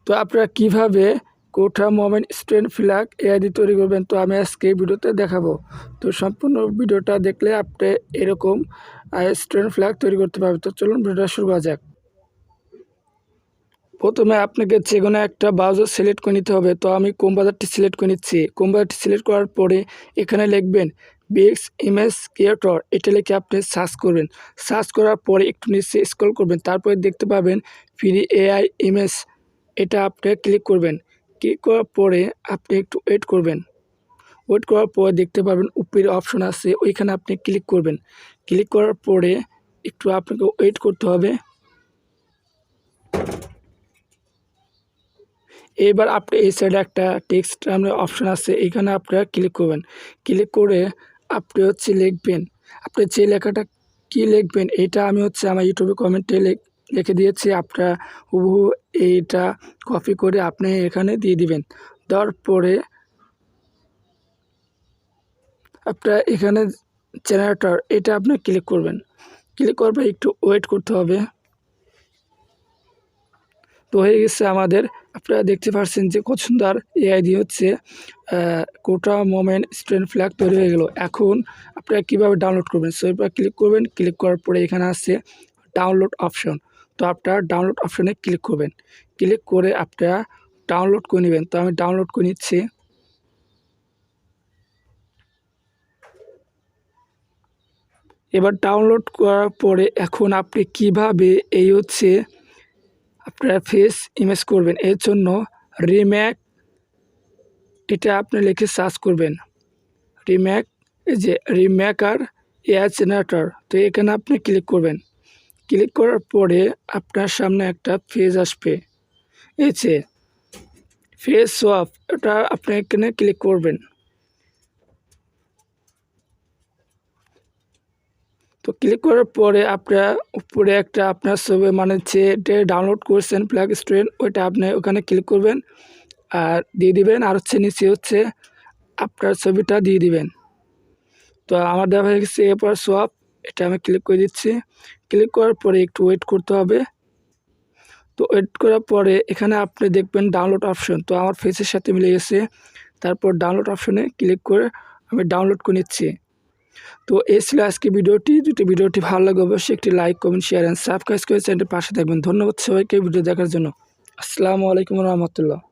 তো আপনারা কিভাবে কোঠা মোমেন্ট স্টুডেন্ট ফ্ল্যাগ এআই দিয়ে তৈরি করবেন, তো আমি আজকে এই ভিডিওতে দেখাবো। তো সম্পূর্ণ ভিডিওটা দেখলে আপনি এরকম স্টুডেন্ট ফ্ল্যাগ তৈরি করতে পারবেন। তো চলুন ভিডিওটা শুরু করা যাক। প্রথমে আপনাকে যেকোনো একটা ব্রাউজার সিলেক্ট করে নিতে হবে। তো আমি ক্রোম ব্রাউজারটি সিলেক্ট করে নিচ্ছি। ক্রোম ব্রাউজারটি সিলেক্ট করার পরে এখানে লিখবেন বিক্স ইমেজ ক্রিয়েটর, এটা লিখে আপনি সার্চ করবেন। সার্চ করার পরে একটু নিচে স্ক্রল করবেন, তারপরে দেখতে পাবেন ফ্রি এআই ইমেজ, এটা আপনি ক্লিক করবেন। ক্লিক করার পরে আপনি একটু ওয়েট করবেন। ওয়েট করার পরে দেখতে পাবেন উপরে অপশন আছে, ওইখানে আপনি ক্লিক করবেন। ক্লিক করার পরে একটু আপনাকে ওয়েট করতে হবে। এবার আপনি এই সাইডে একটা টেক্সট অপশন আছে, এখানে আপনারা ক্লিক করবেন। ক্লিক করে আপনি লিখবেন, আপনি যে লেখাটা কি লিখবেন এটা আমি আমার ইউটিউবে কমেন্টে লিখে দিয়েছি। আপনারা হুবহু এইটা কপি করে আপনি এখানে দিয়ে দিবেন। দেওয়ার পরে আপনারা এখানে জেনারেটর, এটা আপনি ক্লিক করবেন। ক্লিক করার পরে একটু ওয়েট করতে হবে। তো হয়ে গেছে আমাদের। আপনারা দেখতে পাচ্ছেন যে কত সুন্দর এআই দিয়ে কোটা মোমেন্ট স্টুডেন্ট ফ্ল্যাগ তৈরি হয়ে গেল। এখন আপনারা কীভাবে ডাউনলোড করবেন, সো এরপর ক্লিক করবেন। ক্লিক করার পরে এখানে আছে ডাউনলোড অপশন, তো আপনারা ডাউনলোড অপশনে ক্লিক করবেন। ক্লিক করে আপনারা ডাউনলোড করে নেবেন। তো আমি ডাউনলোড করে নিচ্ছি। এবার ডাউনলোড করার পরে এখন আপনি কিভাবে এই আপনারা ফেস ইমেজ করবেন, এর জন্য রিম্যাক, এটা আপনি লিখে সার্চ করবেন। রিম্যাক, এই যে রিম্যাকার এআই জেনারেটর, তো এখানে আপনি ক্লিক করবেন। ক্লিক করার পরে আপনার সামনে একটা পেজ আসবে, এই যে ফেস সোয়াপ, এটা আপনি এখানে ক্লিক করবেন। তো ক্লিক করার পরে আপনার উপরে একটা আপনার ছবি যে ডাউনলোড করছেন ফ্ল্যাগ স্টুডেন্ট, ওইটা আপনি ওখানে ক্লিক করবেন আর দিয়ে দিবেন। আর নিচে আপনার ছবিটা দিয়ে দিবেন। তো আমার দেওয়া হয়ে গেছে। এরপর সোয়াপ, এটা আমি ক্লিক করে দিচ্ছি। ক্লিক করার পরে একটু ওয়েট করতে হবে। তো ওয়েট করার পরে এখানে আপনি দেখবেন ডাউনলোড অপশন, তো আমার ফেসের সাথে মিলে গেছে। তারপর ডাউনলোড অপশনে ক্লিক করে আমি ডাউনলোড করে নিচ্ছি। তো এই ছিল আজকে ভিডিওটি। যদি ভিডিওটি ভালো লাগে অবশ্যই একটি like, comment, share and subscribe করে চ্যানেলটির পাশে থাকবেন। ধন্যবাদ সবাইকে ভিডিও দেখার জন্য। আসসালামু আলাইকুম রহমতুল্লাহ।